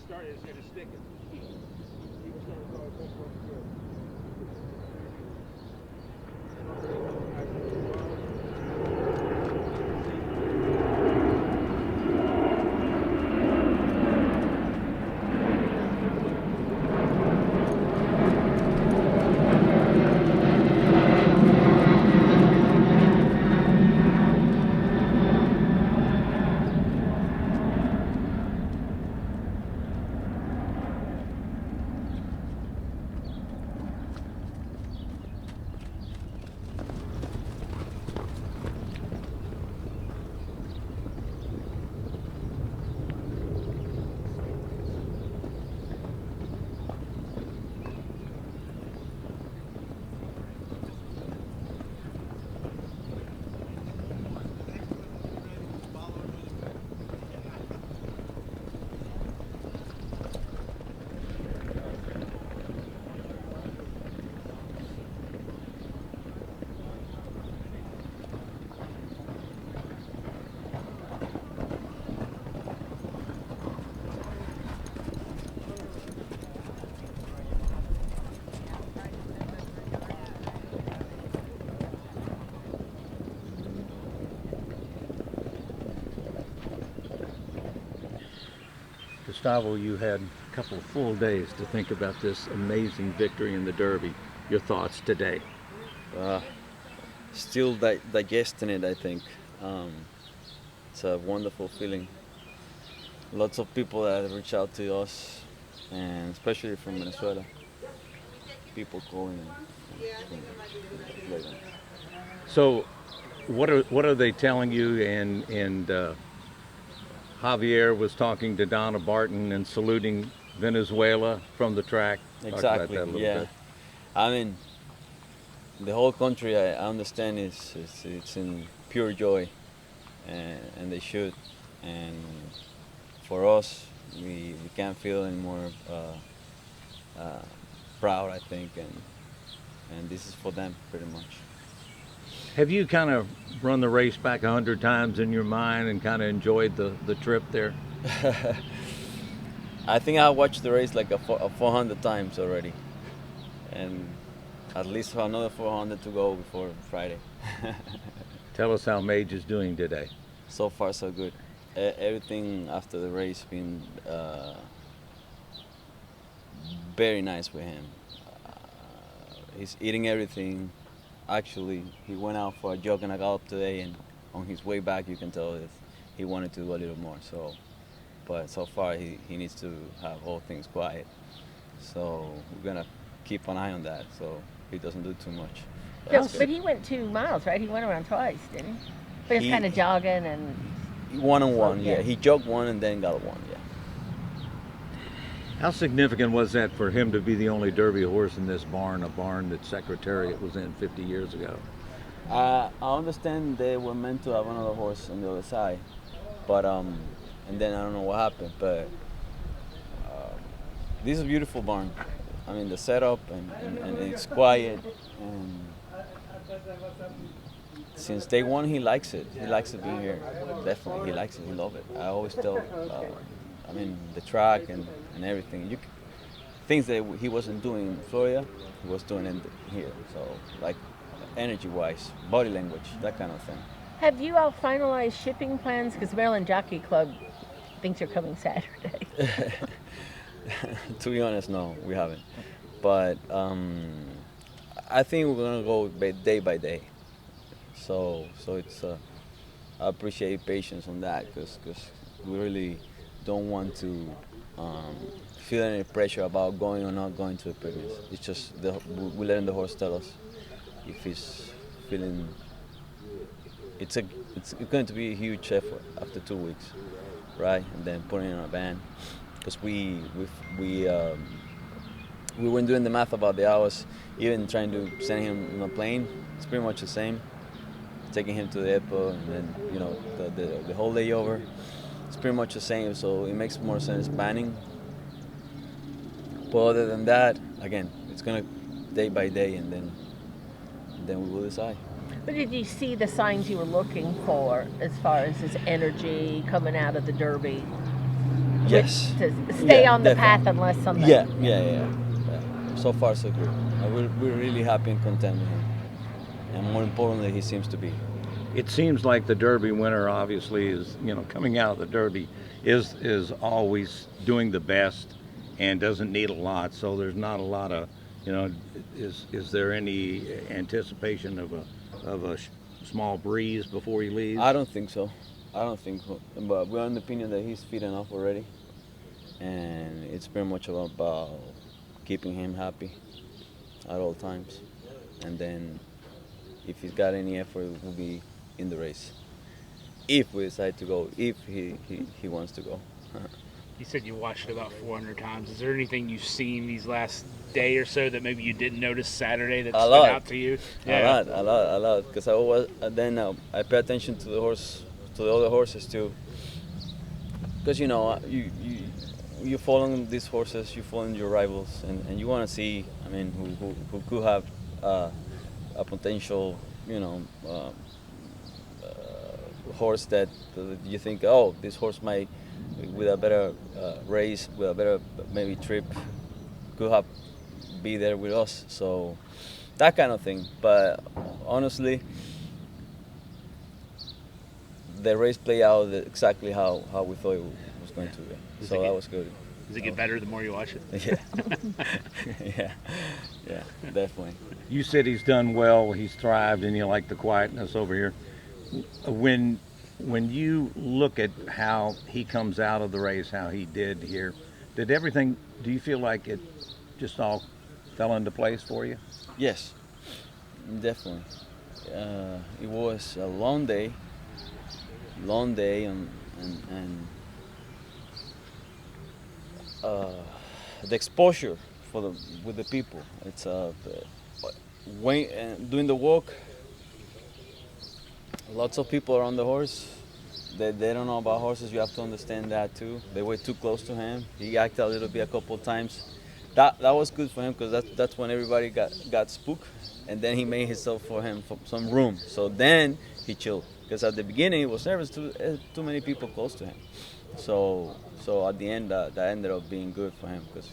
started, it's sticking. People started going, that's what's good. Gustavo, you had a couple of full days to think about this amazing victory in the Derby. Your thoughts today? Still digesting it, I think. It's a wonderful feeling. Lots of people that reach out to us, and especially from Venezuela. People calling. So, what are they telling you? And Javier was talking to Donna Barton and saluting Venezuela from the track. Talk about that a Exactly. little Yeah. bit. I mean, the whole country, I understand, it's in pure joy, and they should. And for us, we can't feel any more proud, I think, and this is for them pretty much. Have you kind of run the race back 100 times in your mind and kind of enjoyed the trip there? I think I watched the race like a 400 times already, and at least another 400 to go before Friday. Tell us how Mage is doing today. So far, so good. Everything after the race been very nice with him. He's eating everything. Actually, he went out for a jog and a gallop today, and on his way back, you can tell that he wanted to do a little more. But so far, he needs to have all things quiet. So we're gonna keep an eye on that, so he doesn't do too much. No, but he went 2 miles, right? He went around twice, didn't he? But he was kind of jogging and... One on one, yeah. yeah. He jogged one and then got one, yeah. How significant was that for him to be the only Derby horse in this barn, a barn that Secretariat was in 50 years ago? I understand they were meant to have another horse on the other side, but and then I don't know what happened. But this is a beautiful barn. I mean, the setup and it's quiet. And since day one, he likes it. He likes it being here. Definitely, he likes it. He loves it. I always tell. I mean, the track and everything. Things that he wasn't doing in Florida, he was doing in here. So, like, energy-wise, body language, that kind of thing. Have you all finalized shipping plans? Because Maryland Jockey Club thinks you're coming Saturday. To be honest, no, we haven't. But I think we're gonna go day by day. So it's I appreciate patience on that because we really don't want to feel any pressure about going or not going to the Preakness. It's just we're letting the horse tell us if he's feeling. It's going to be a huge effort after 2 weeks, right? And then putting in a van because we weren't doing the math about the hours, even trying to send him on a plane. It's pretty much the same. Taking him to the airport and then the whole layover. It's pretty much the same, so it makes more sense planning. But other than that, again, it's gonna day by day, and then we will decide. But did you see the signs you were looking for as far as his energy coming out of the Derby? Yes. To stay Yeah, on the definitely. path unless something. Yeah. So far, so good. We're really happy and content with him. And more importantly, he seems to be. It seems like the Derby winner obviously is, coming out of the Derby is always doing the best and doesn't need a lot. So there's not a lot of, is there any anticipation of a small breeze before he leaves? I don't think so. I don't think so. But we're on the opinion that he's fit enough already. And it's very much about keeping him happy at all times. And then if he's got any effort, we'll be in the race. If we decide to go, if he wants to go. You said you watched it about 400 times. Is there anything you've seen these last day or so that maybe you didn't notice Saturday that stood out to you? A lot. Because I pay attention to the other horses too. Because you follow these horses, you follow your rivals, and you want to see, who could have a potential, horse that you think, oh, this horse might, with a better race, with a better maybe trip, could have be there with us. So that kind of thing. But honestly, the race played out exactly how we thought it was going to be. So that was good. Does it get better the more you watch it? Yeah. yeah, definitely. You said he's done well, he's thrived, and you like the quietness over here. When you look at how he comes out of the race, how he did here, do you feel like it just all fell into place for you? Yes, definitely. It was a long day, and the exposure with the people. It's doing the walk. Lots of people are on the horse. They don't know about horses. You have to understand that too. They were too close to him. He acted a little bit a couple of times. That was good for him because that's when everybody got spooked, and then he made himself for him some room. So then he chilled because at the beginning he was nervous. Too many people close to him. So at the end that ended up being good for him because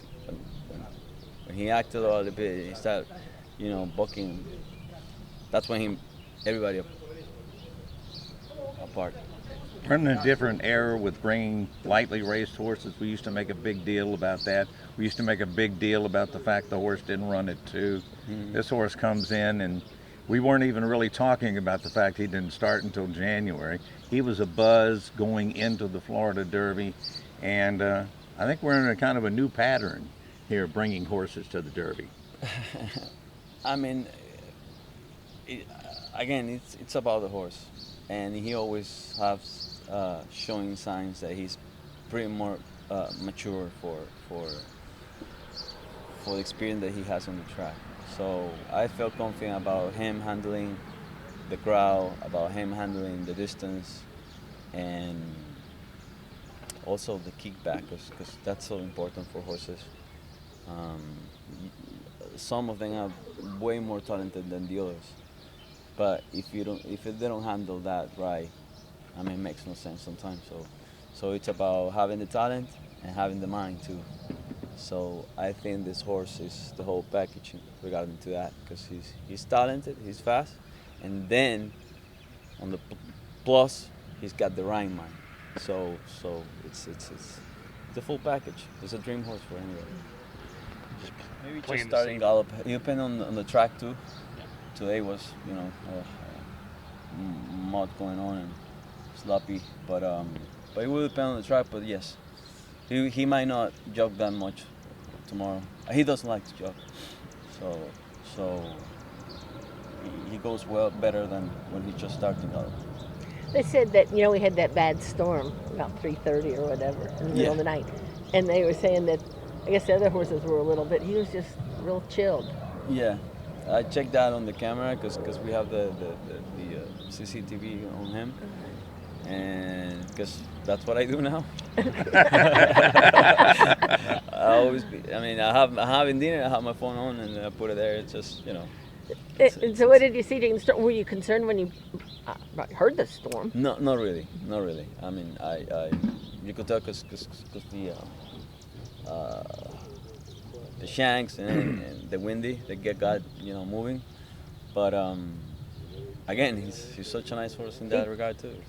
when he acted a little bit, he started bucking. That's when everybody apart. We're in a different era with bringing lightly raced horses. We used to make a big deal about that. We used to make a big deal about the fact the horse didn't run at 2. Mm-hmm. This horse comes in, and we weren't even really talking about the fact he didn't start until January. He was a buzz going into the Florida Derby, and I think we're in a kind of a new pattern here, bringing horses to the Derby. It's about the horse, and he always has showing signs that he's pretty more mature for the experience that he has on the track. So I felt confident about him handling the crowd, about him handling the distance, and also the kickback, because that's so important for horses. Some of them are way more talented than the others, but if they don't handle that right, it makes no sense sometimes. So it's about having the talent and having the mind too. So I think this horse is the whole package regarding to that, because he's talented, he's fast, and then on the plus he's got the right mind. So it's the full package. It's a dream horse for anybody. Maybe just starting gallop. It depends on the track too. Yeah. Today was mud going on and sloppy, but it will depend on the track. But yes, he might not jog that much tomorrow. He doesn't like to jog, so he goes better than when he just started gallop. They said that we had that bad storm about 3:30 or whatever in the middle of the night, and they were saying that I guess the other horses were a little bit. He was just real chilled. Yeah, I checked that on the camera because we have the CCTV on him, and because that's what I do now. I have in dinner. I have my phone on and I put it there. It's just So what did you see during the storm? Were you concerned when you heard the storm? No, not really. You could tell because the shanks and the windy they got moving. But again, he's such a nice horse in that regard too.